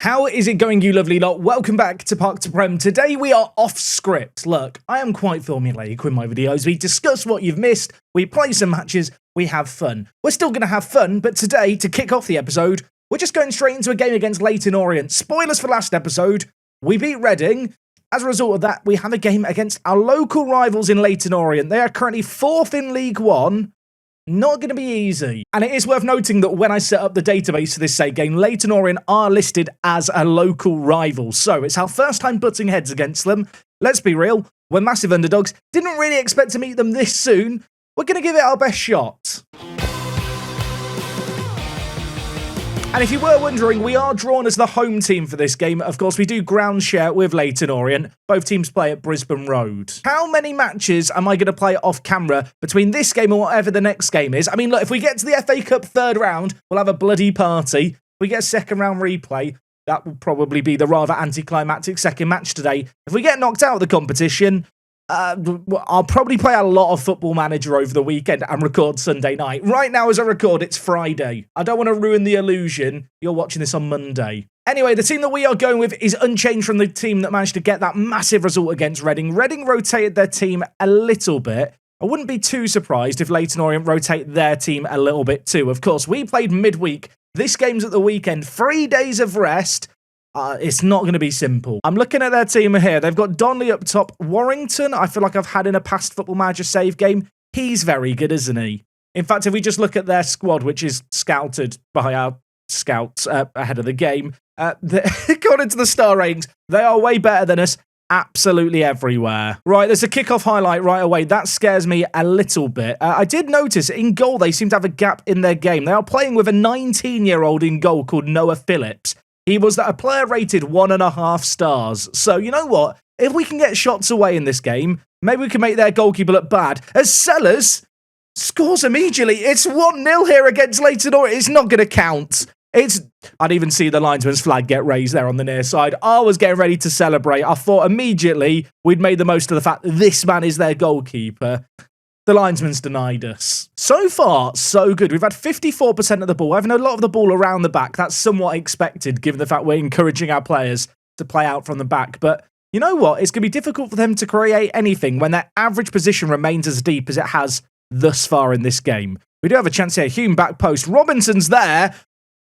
How is it going, you lovely lot? Welcome back to Park to Prem. Today we are off script. Look, I am quite formulaic with my videos. We discuss what you've missed, we play some matches, we have fun. We're still going to have fun, but today, to kick off the episode, we're just going straight into a game against Leyton Orient. Spoilers for last episode, we beat Reading. As a result of that, we have a game against our local rivals in Leyton Orient. They are currently 4th in League One. Not going to be easy. And it is worth noting that when I set up the database for this save game, Leyton Orient are listed as a local rival. So it's our first time butting heads against them. Let's be real, we're massive underdogs. Didn't really expect to meet them this soon. We're going to give it our best shot. And if you were wondering, we are drawn as the home team for this game. Of course, we do ground share with Leyton Orient. Both teams play at Brisbane Road. How many matches am I going to play off camera between this game and whatever the next game is? I mean, look, if we get to the FA Cup third round, we'll have a bloody party. If we get a second round replay, that will probably be the rather anticlimactic second match today. If we get knocked out of the competition, I'll probably play a lot of Football Manager over the weekend and record Sunday night. Right now, as I record, it's Friday. I don't want to ruin the illusion you're watching this on Monday. Anyway, the team that we are going with is unchanged from the team that managed to get that massive result against Reading. Reading rotated their team a little bit. I wouldn't be too surprised if Leyton Orient rotate their team a little bit too. Of course, we played midweek. This game's at the weekend. 3 days of rest. It's not going to be simple. I'm looking at their team here. They've got Donnelly up top. Warrington, I feel like I've had in a past Football Manager save game. He's very good, isn't he? In fact, if we just look at their squad, which is scouted by our scouts ahead of the game, according to the star ratings, they are way better than us absolutely everywhere. Right, there's a kickoff highlight right away. That scares me a little bit. I did notice in goal, they seem to have a gap in their game. They are playing with a 19-year-old in goal called Noah Phillips. He was a player rated 1.5 stars. So, you know what? If we can get shots away in this game, maybe we can make their goalkeeper look bad. As Sellers scores immediately. It's 1-0 here against Leyton Orient. It's not going to count. I'd even see the linesman's flag get raised there on the near side. I was getting ready to celebrate. I thought immediately we'd made the most of the fact that this man is their goalkeeper. The linesman's denied us. So far, so good. We've had 54% of the ball, having a lot of the ball around the back. That's somewhat expected, given the fact we're encouraging our players to play out from the back. But you know what? It's going to be difficult for them to create anything when their average position remains as deep as it has thus far in this game. We do have a chance here. Hume back post. Robinson's there.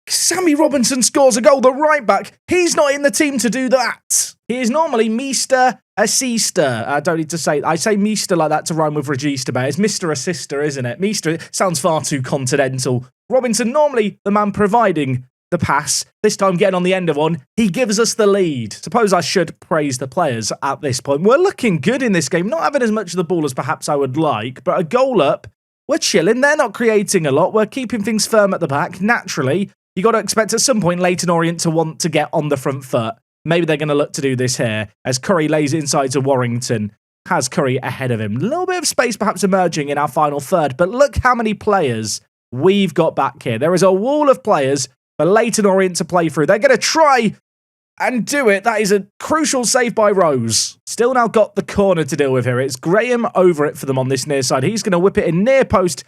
Sammy Robinson scores a goal. The right back, he's not in the team to do that. He is normally Mr. Assista. I don't need to say, I say Mr. like that to rhyme with Regista, but it's Mr. Assista, isn't it? Mr. sounds far too continental. Robinson, normally the man providing the pass, this time getting on the end of one, he gives us the lead. Suppose I should praise the players at this point. We're looking good in this game, not having as much of the ball as perhaps I would like, but a goal up, we're chilling. They're not creating a lot. We're keeping things firm at the back. Naturally, you got to expect at some point Leyton Orient to want to get on the front foot. Maybe they're going to look to do this here as Curry lays it inside to Warrington. Has Curry ahead of him. A little bit of space perhaps emerging in our final third, but look how many players we've got back here. There is a wall of players for Leyton Orient to play through. They're going to try and do it. That is a crucial save by Rose. Still now got the corner to deal with here. It's Graham over it for them on this near side. He's going to whip it in near post.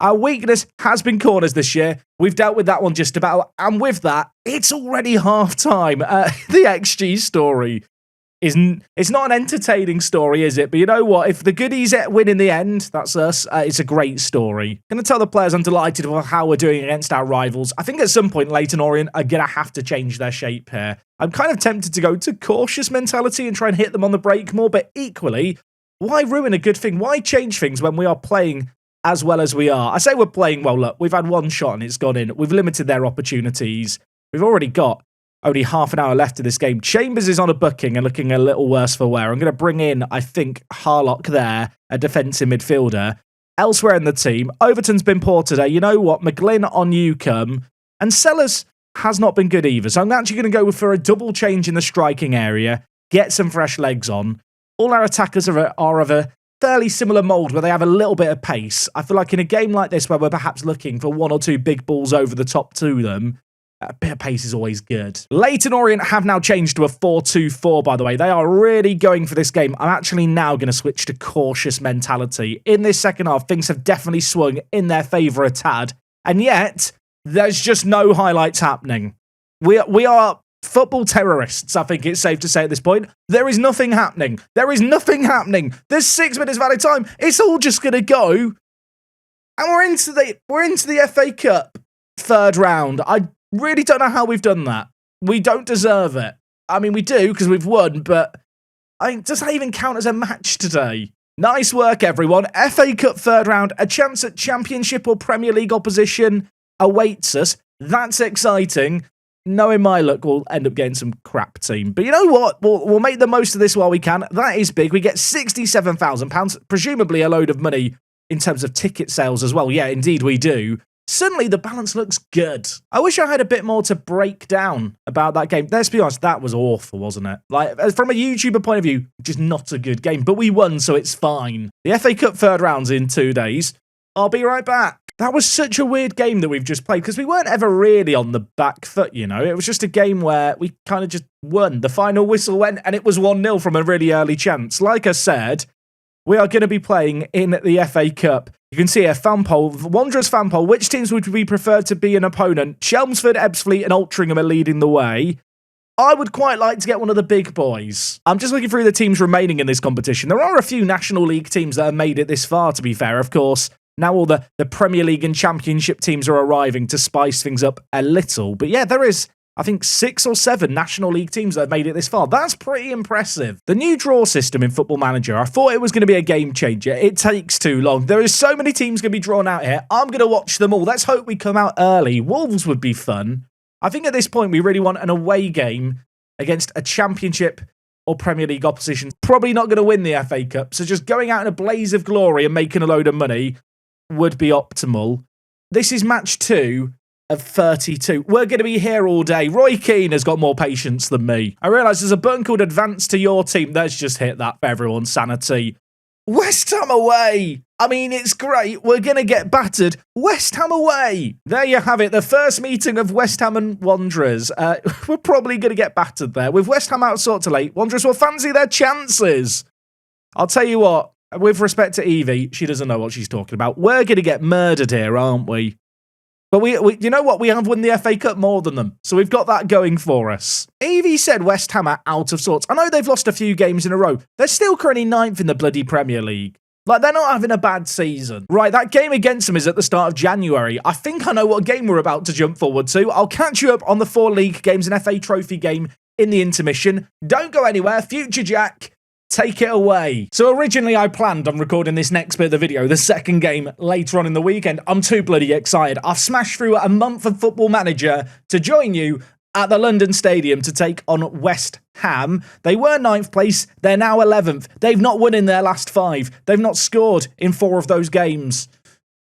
Our weakness has been corners this year. We've dealt with that one just about. And with that, it's already half-time. The XG story it's not an entertaining story, is it? But you know what? If the goodies win in the end, that's us. It's a great story. Going to tell the players I'm delighted with how we're doing against our rivals. I think at some point, Leyton Orient are going to have to change their shape here. I'm kind of tempted to go to cautious mentality and try and hit them on the break more. But equally, why ruin a good thing? Why change things when we are playing as well as we are? I say we're playing well. Look, we've had one shot and it's gone in. We've limited their opportunities. We've already got only half an hour left of this game. Chambers is on a booking and looking a little worse for wear. I'm going to bring in, I think, Harlock there, a defensive midfielder. Elsewhere in the team, Overton's been poor today. You know what? McGlynn on Newcombe. And Sellers has not been good either. So I'm actually going to go for a double change in the striking area, get some fresh legs on. All our attackers are of a fairly similar mould where they have a little bit of pace. I feel like in a game like this where we're perhaps looking for 1 or 2 big balls over the top to them, a bit of pace is always good. Leyton Orient have now changed to a 4-2-4, by the way. They are really going for this game. I'm actually now going to switch to cautious mentality. In this second half, things have definitely swung in their favour a tad. And yet, there's just no highlights happening. We are football terrorists, I think it's safe to say at this point. There is nothing happening. There is nothing happening. There's 6 minutes of added time. It's all just going to go. And we're into the FA Cup third round. I really don't know how we've done that. We don't deserve it. I mean, we do because we've won, but does that even count as a match today? Nice work, everyone. FA Cup third round, a chance at Championship or Premier League opposition awaits us. That's exciting. Knowing my luck, we'll end up getting some crap team. But you know what? We'll make the most of this while we can. That is big. We get £67,000, presumably a load of money in terms of ticket sales as well. Yeah, indeed we do. Suddenly, the balance looks good. I wish I had a bit more to break down about that game. Let's be honest, that was awful, wasn't it? Like, from a YouTuber point of view, just not a good game. But we won, so it's fine. The FA Cup third round's in 2 days. I'll be right back. That was such a weird game that we've just played, because we weren't ever really on the back foot, you know? It was just a game where we kind of just won. The final whistle went, and it was 1-0 from a really early chance. Like I said, we are going to be playing in the FA Cup. You can see a fan poll, Wanderers fan poll. Which teams would we prefer to be an opponent? Chelmsford, Ebbsfleet and Altrincham are leading the way. I would quite like to get one of the big boys. I'm just looking through the teams remaining in this competition. There are a few National League teams that have made it this far, to be fair. Of course, now all the Premier League and Championship teams are arriving to spice things up a little. But yeah, there is, I think, 6 or 7 National League teams that have made it this far. That's pretty impressive. The new draw system in Football Manager, I thought it was going to be a game changer. It takes too long. There is so many teams going to be drawn out here. I'm going to watch them all. Let's hope we come out early. Wolves would be fun. I think at this point, we really want an away game against a Championship or Premier League opposition. Probably not going to win the FA Cup, so just going out in a blaze of glory and making a load of money would be optimal. This is match 2 of 32. We're going to be here all day. Roy Keane has got more patience than me. I realise there's a button called advance to your team. Let's just hit that for everyone's sanity. West Ham away. I mean, it's great. We're going to get battered. West Ham away. There you have it. The first meeting of West Ham and Wanderers. We're probably going to get battered there. With West Ham out sort of late, Wanderers will fancy their chances. I'll tell you what, with respect to Evie, she doesn't know what she's talking about. We're going to get murdered here, aren't we? But we, you know what? We have won the FA Cup more than them. So we've got that going for us. Evie said West Ham are out of sorts. I know they've lost a few games in a row. They're still currently 9th in the bloody Premier League. Like, they're not having a bad season. Right, that game against them is at the start of January. I think I know what game we're about to jump forward to. I'll catch you up on the 4 league games and FA Trophy game in the intermission. Don't go anywhere. Future Jack, take it away. So originally I planned on recording this next bit of the video, the second game, later on in the weekend. I'm too bloody excited. I've smashed through a month of Football Manager to join you at the London Stadium to take on West Ham. They were 9th place. They're now 11th. They've not won in their last 5. They've not scored in 4 of those games.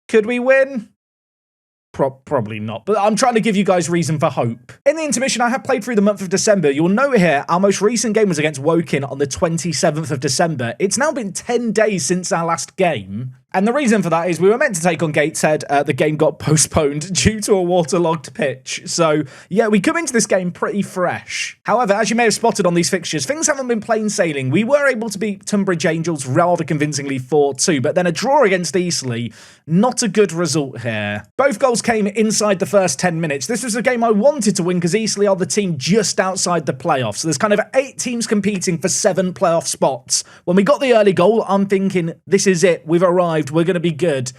Could we win? Probably not, but I'm trying to give you guys reason for hope. In the intermission, I have played through the month of December. You'll note here, our most recent game was against Woking on the 27th of December. It's now been 10 days since our last game. And the reason for that is we were meant to take on Gateshead. The game got postponed due to a waterlogged pitch. So, yeah, we come into this game pretty fresh. However, as you may have spotted on these fixtures, things haven't been plain sailing. We were able to beat Tunbridge Angels rather convincingly 4-2, but then a draw against Eastleigh, not a good result here. Both goals came inside the first 10 minutes. This was a game I wanted to win because Eastleigh are the team just outside the playoffs. So there's kind of 8 teams competing for 7 playoff spots. When we got the early goal, I'm thinking, this is it. We've arrived. We're going to be good.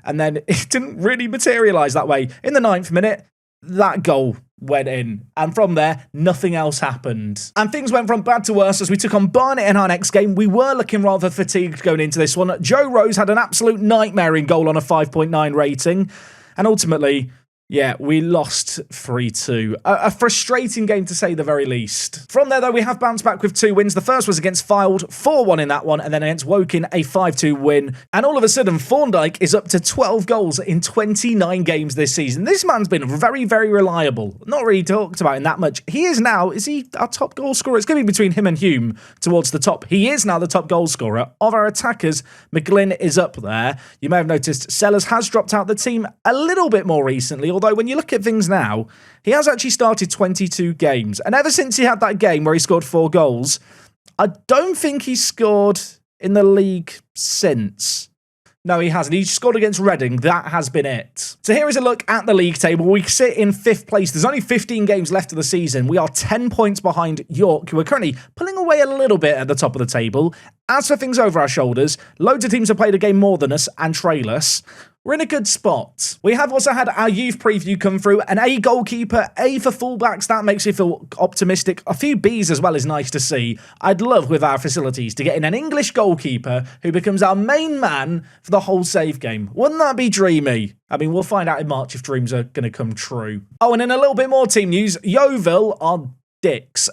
And then it didn't really materialise that way. In the 9th minute, that goal went in. And from there, nothing else happened. And things went from bad to worse as we took on Barnet in our next game. We were looking rather fatigued going into this one. Joe Rose had an absolute nightmare in goal on a 5.9 rating. And ultimately, yeah, we lost 3-2. A frustrating game to say the very least. From there, though, we have bounced back with 2 wins. The first was against Fylde, 4-1 in that one, and then against Woking, a 5-2 win. And all of a sudden, Thorndike is up to 12 goals in 29 games this season. This man's been very, very reliable. Not really talked about in that much. He is now, is he our top goal scorer? It's going to be between him and Hume towards the top. He is now the top goal scorer. Of our attackers, McGlynn is up there. You may have noticed Sellers has dropped out the team a little bit more recently, although when you look at things now, he has actually started 22 games. And ever since he had that game where he scored 4 goals, I don't think he's scored in the league since. No, he hasn't. He scored against Reading. That has been it. So here is a look at the league table. We sit in 5th place. There's only 15 games left of the season. We are 10 points behind York, who are currently pulling away a little bit at the top of the table. As for things over our shoulders, loads of teams have played a game more than us and trail us. We're in a good spot. We have also had our youth preview come through. An A goalkeeper, A for fullbacks. That makes me feel optimistic. A few Bs as well is nice to see. I'd love with our facilities to get in an English goalkeeper who becomes our main man for the whole save game. Wouldn't that be dreamy? I mean, we'll find out in March if dreams are going to come true. Oh, and in a little bit more team news, Yeovil are dicks.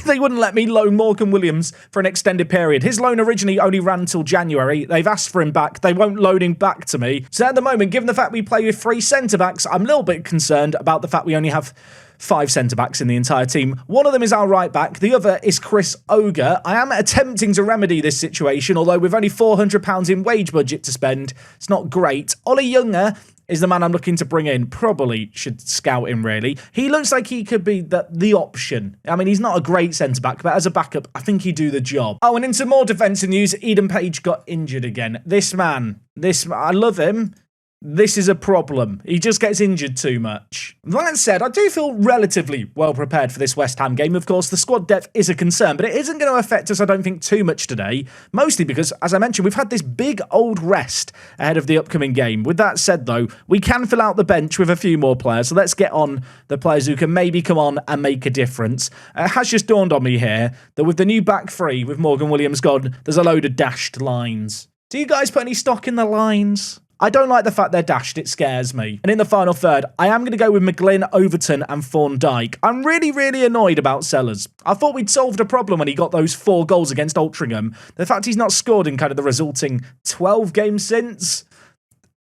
They wouldn't let me loan Morgan Williams for an extended period. His loan originally only ran until January. They've asked for him back. They won't loan him back to me. So at the moment, given the fact we play with 3 centre-backs, I'm a little bit concerned about the fact we only have 5 centre-backs in the entire team. One of them is our right-back. The other is Chris Ogre. I am attempting to remedy this situation, although with only £400 in wage budget to spend, it's not great. Ollie Younger is the man I'm looking to bring in. Probably should scout him, really. He looks like he could be the option. I mean, he's not a great centre-back, but as a backup, I think he'd do the job. Oh, and into more defensive news, Eden Page got injured again. This man, I love him. This is a problem. He just gets injured too much. That said, I do feel relatively well prepared for this West Ham game. Of course, the squad depth is a concern, but it isn't going to affect us, I don't think, too much today. Mostly because, as I mentioned, we've had this big old rest ahead of the upcoming game. With that said, though, we can fill out the bench with a few more players. So let's get on the players who can maybe come on and make a difference. It has just dawned on me here that with the new back three, with Morgan Williams gone, there's a load of dashed lines. Do you guys put any stock in the lines? I don't like the fact they're dashed, it scares me. And in the final third, I am going to go with McGlynn, Overton and Thorndike. I'm really annoyed about Sellers. I thought we'd solved a problem when he got those 4 goals against Altrincham. The fact he's not scored in kind of the resulting 12 games since,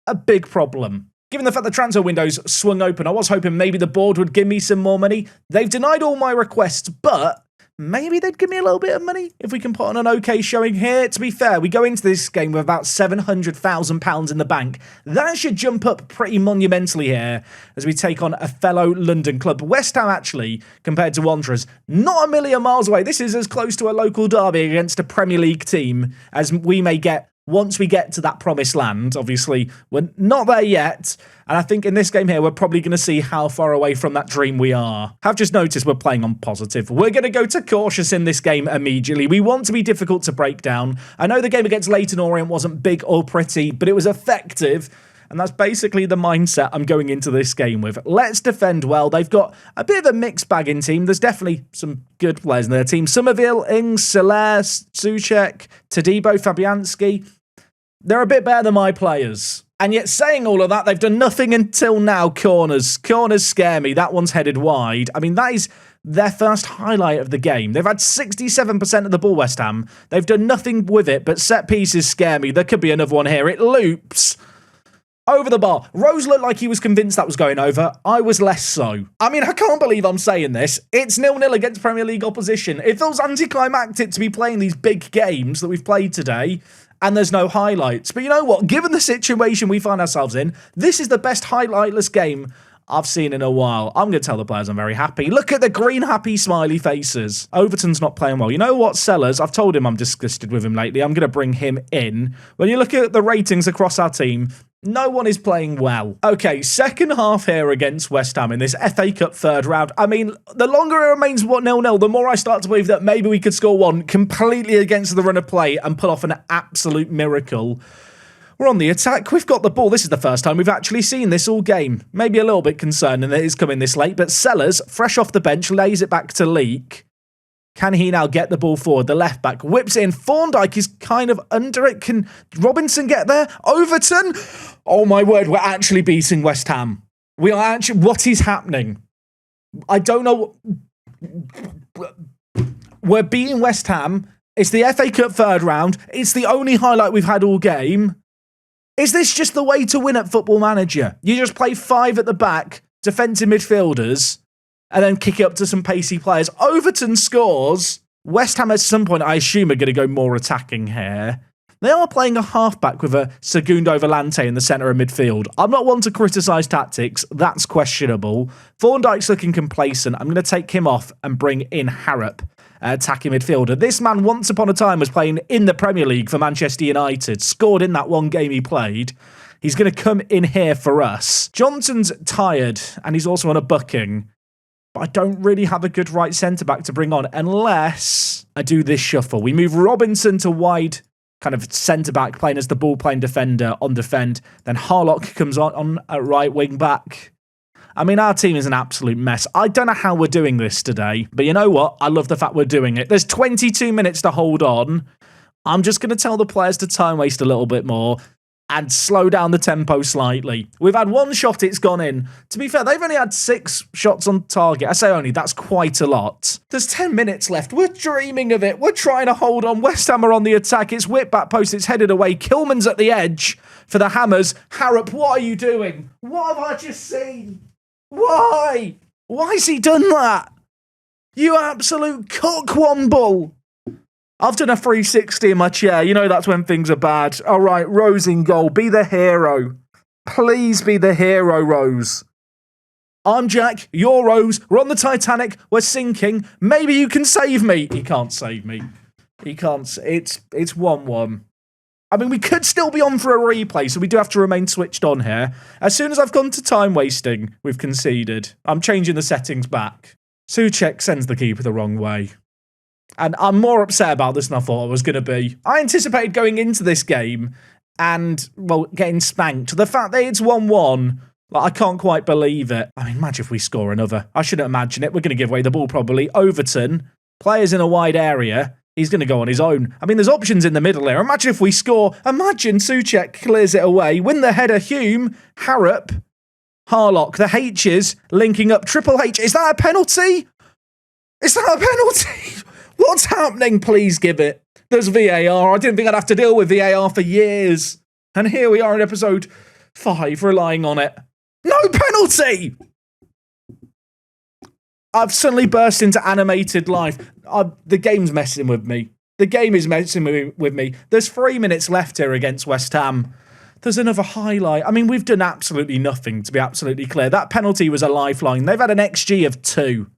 a big problem. Given the fact the transfer window's swung open, I was hoping maybe the board would give me some more money. They've denied all my requests, but maybe they'd give me a little bit of money if we can put on an okay showing here. To be fair, we go into this game with about £700,000 in the bank. That should jump up pretty monumentally here as we take on a fellow London club. West Ham, actually, compared to Wanderers, not a million miles away. This is as close to a local derby against a Premier League team as we may get once we get to that promised land. Obviously, we're not there yet. And I think in this game here, we're probably going to see how far away from that dream we are. I've just noticed we're playing on positive. We're going to go to cautious in this game immediately. We want to be difficult to break down. I know the game against Leyton Orient wasn't big or pretty, but it was effective. And that's basically the mindset I'm going into this game with. Let's defend well. They've got a bit of a mixed bag in team. There's definitely some good players in their team. Somerville, Ings, Soler, Soucek, Tadibo, Fabianski. They're a bit better than my players. And yet saying all of that, they've done nothing until now. Corners. Corners scare me. That one's headed wide. I mean, that is their first highlight of the game. They've had 67% of the ball, West Ham. They've done nothing with it, but set pieces scare me. There could be another one here. It loops over the bar. Rose looked like he was convinced that was going over. I was less so. I mean, I can't believe I'm saying this. It's 0-0 against Premier League opposition. It feels anticlimactic to be playing these big games that we've played today, and there's no highlights. But you know what? Given the situation we find ourselves in, this is the best highlightless game I've seen in a while. I'm going to tell the players I'm very happy. Look at the green happy smiley faces. Overton's not playing well. You know what, Sellers? I've told him I'm disgusted with him lately. I'm going to bring him in. When you look at the ratings across our team, no one is playing well. Okay, second half here against West Ham in this FA Cup third round. I mean, the longer it remains 0-0, the more I start to believe that maybe we could score one completely against the run of play and pull off an absolute miracle. We're on the attack. We've got the ball. This is the first time we've actually seen this all game. Maybe a little bit concerning that it's coming this late, but Sellers, fresh off the bench, lays it back to Leak. Can he now get the ball forward? The left back whips it in. Thorndike is kind of under it. Can Robinson get there? Overton? Oh my word, we're actually beating West Ham. We are actually... What is happening? I don't know. We're beating West Ham. It's the FA Cup third round. It's the only highlight we've had all game. Is this just the way to win at Football Manager? You just play 5 at the back, defensive midfielders, and then kick it up to some pacey players. Overton scores. West Ham at some point, I assume, are going to go more attacking here. They are playing a halfback with a Segundo Volante in the centre of midfield. I'm not one to criticise tactics. That's questionable. Thorndike's looking complacent. I'm going to take him off and bring in Harrop. attacking midfielder. This man once upon a time was playing in the Premier League for Manchester United, scored in that one game he played. He's going to come in here for us. Johnson's tired, and he's also on a booking. But I don't really have a good right centre-back to bring on unless I do this shuffle. We move Robinson to wide kind of centre-back, playing as the ball-playing defender on defend. Then Harlock comes on at right wing-back. I mean, our team is an absolute mess. I don't know how we're doing this today, but you know what? I love the fact we're doing it. There's 22 minutes to hold on. I'm just going to tell the players to time waste a little bit more and slow down the tempo slightly. We've had one shot, it's gone in. To be fair, they've only had 6 shots on target. I say only, that's quite a lot. There's 10 minutes left. We're dreaming of it. We're trying to hold on. West Ham are on the attack. It's whipped back post. It's headed away. Kilman's at the edge for the Hammers. Harrop, what are you doing? What have I just seen? Why? Why has he done that? You absolute cockwomble. I've done a 360 in my chair. You know that's when things are bad. All right, Rose in goal. Be the hero. Please be the hero, Rose. I'm Jack. You're Rose. We're on the Titanic. We're sinking. Maybe you can save me. He can't save me. He can't. It's 1-1. I mean, we could still be on for a replay, so we do have to remain switched on here. As soon as I've gone to time wasting, we've conceded. I'm changing the settings back. Souček sends the keeper the wrong way. And I'm more upset about this than I thought I was going to be. I anticipated going into this game and, well, getting spanked. The fact that it's 1-1, like, I can't quite believe it. I mean, imagine if we score another. I shouldn't imagine it. We're going to give away the ball probably. Overton, players in a wide area. He's going to go on his own. I mean, there's options in the middle here. Imagine if we score. Imagine Souček clears it away. Win the header, Hume, Harrop, Harlock. The H's linking up. Triple H. Is that a penalty? Is that a penalty? What's happening? Please give it. There's VAR. I didn't think I'd have to deal with VAR for years. And here we are in episode 5, relying on it. No penalty! I've suddenly burst into animated life. The game's messing with me. The game is messing with me. There's 3 minutes left here against West Ham. There's another highlight. I mean, we've done absolutely nothing, to be absolutely clear. That penalty was a lifeline. They've had an XG of 2.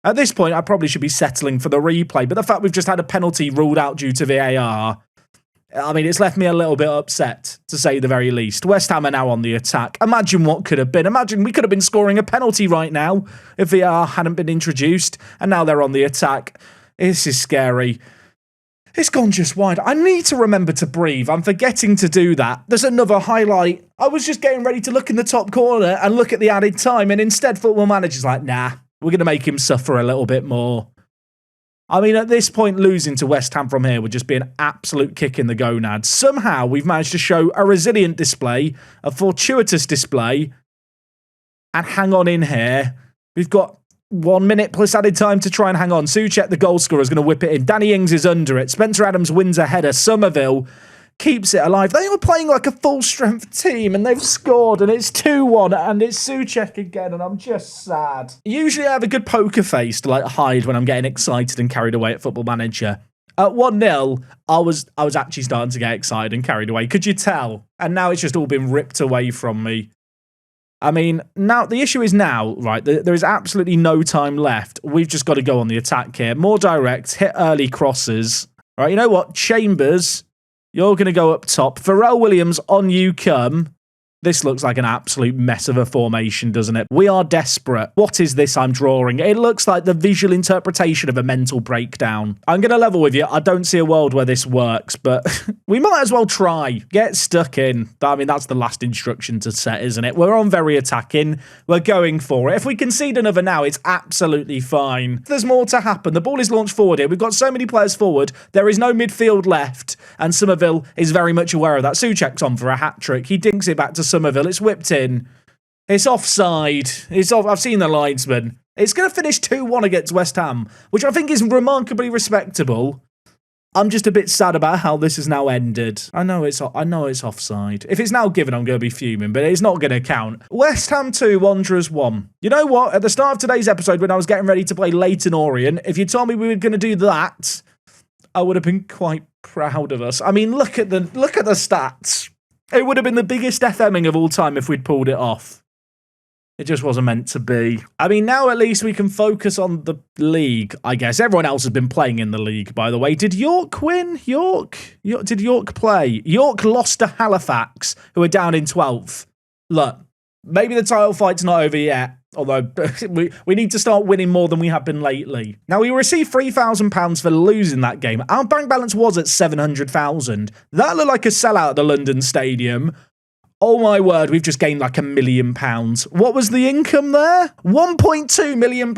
At this point, I probably should be settling for the replay, but the fact we've just had a penalty ruled out due to VAR, I mean, it's left me a little bit upset, to say the very least. West Ham are now on the attack. Imagine what could have been. Imagine we could have been scoring a penalty right now if VAR hadn't been introduced, and now they're on the attack. This is scary. It's gone just wide. I need to remember to breathe. I'm forgetting to do that. There's another highlight. I was just getting ready to look in the top corner and look at the added time, and instead Football Manager's like, nah. We're going to make him suffer a little bit more. I mean, at this point, losing to West Ham from here would just be an absolute kick in the gonads. Somehow, we've managed to show a resilient display, a fortuitous display, and hang on in here. We've got 1 minute plus added time to try and hang on. Souček, the goal scorer, is going to whip it in. Danny Ings is under it. Spencer Addons wins a header. Somerville keeps it alive. They were playing like a full-strength team, and they've scored, and it's 2-1, and it's Souček again, and I'm just sad. Usually I have a good poker face to like hide when I'm getting excited and carried away at Football Manager. At 1-0, I was actually starting to get excited and carried away. Could you tell? And now it's just all been ripped away from me. I mean, now the issue is now, right, there is absolutely no time left. We've just got to go on the attack here. More direct, hit early crosses. All right, you know what? Chambers, you're going to go up top. Pharrell Williams, on you come. This looks like an absolute mess of a formation, doesn't it? We are desperate. What is this I'm drawing? It looks like the visual interpretation of a mental breakdown. I'm going to level with you. I don't see a world where this works, but we might as well try. Get stuck in. I mean, that's the last instruction to set, isn't it? We're on very attacking. We're going for it. If we concede another now, it's absolutely fine. There's more to happen. The ball is launched forward here. We've got so many players forward. There is no midfield left, and Somerville is very much aware of that. Souček's on for a hat-trick. He dinks it back to Somerville. It's whipped in. It's offside. It's off. I've seen the linesman. It's going to finish 2-1 against West Ham, which I think is remarkably respectable. I'm just a bit sad about how this has now ended. I know it's offside. If it's now given, I'm going to be fuming, but it's not going to count. West Ham 2, Wanderers 1. You know what? At the start of today's episode, when I was getting ready to play Leyton Orient, if you told me we were going to do that, I would have been quite proud of us. I mean, look at the stats. It would have been the biggest FMing of all time if we'd pulled it off. It just wasn't meant to be. I mean, now at least we can focus on the league, I guess. Everyone else has been playing in the league, by the way. Did York win? Did York play? York lost to Halifax, who are down in 12th. Look, maybe the title fight's not over yet, although we need to start winning more than we have been lately. Now, we received £3,000 for losing that game. Our bank balance was at 700,000. That looked like a sellout at the London Stadium. Oh my word, we've just gained like £1 million. What was the income there? £1.2 million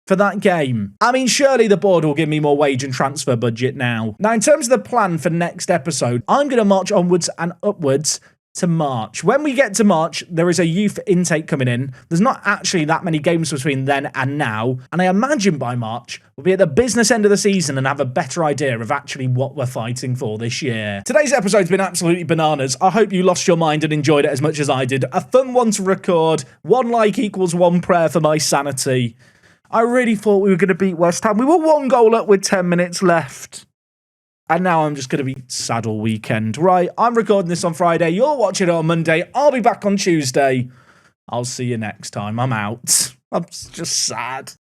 for that game. I mean, surely the board will give me more wage and transfer budget now. Now, in terms of the plan for next episode, I'm going to march onwards and upwards to March. When we get to March, there is a youth intake coming in. There's not actually that many games between then and now, and I imagine by March, we'll be at the business end of the season and have a better idea of actually what we're fighting for this year. Today's episode's been absolutely bananas. I hope you lost your mind and enjoyed it as much as I did. A fun one to record. 1 like equals 1 prayer for my sanity. I really thought we were going to beat West Ham. We were 1 goal up with 10 minutes left. And now I'm just going to be sad all weekend. Right, I'm recording this on Friday. You're watching it on Monday. I'll be back on Tuesday. I'll see you next time. I'm out. I'm just sad.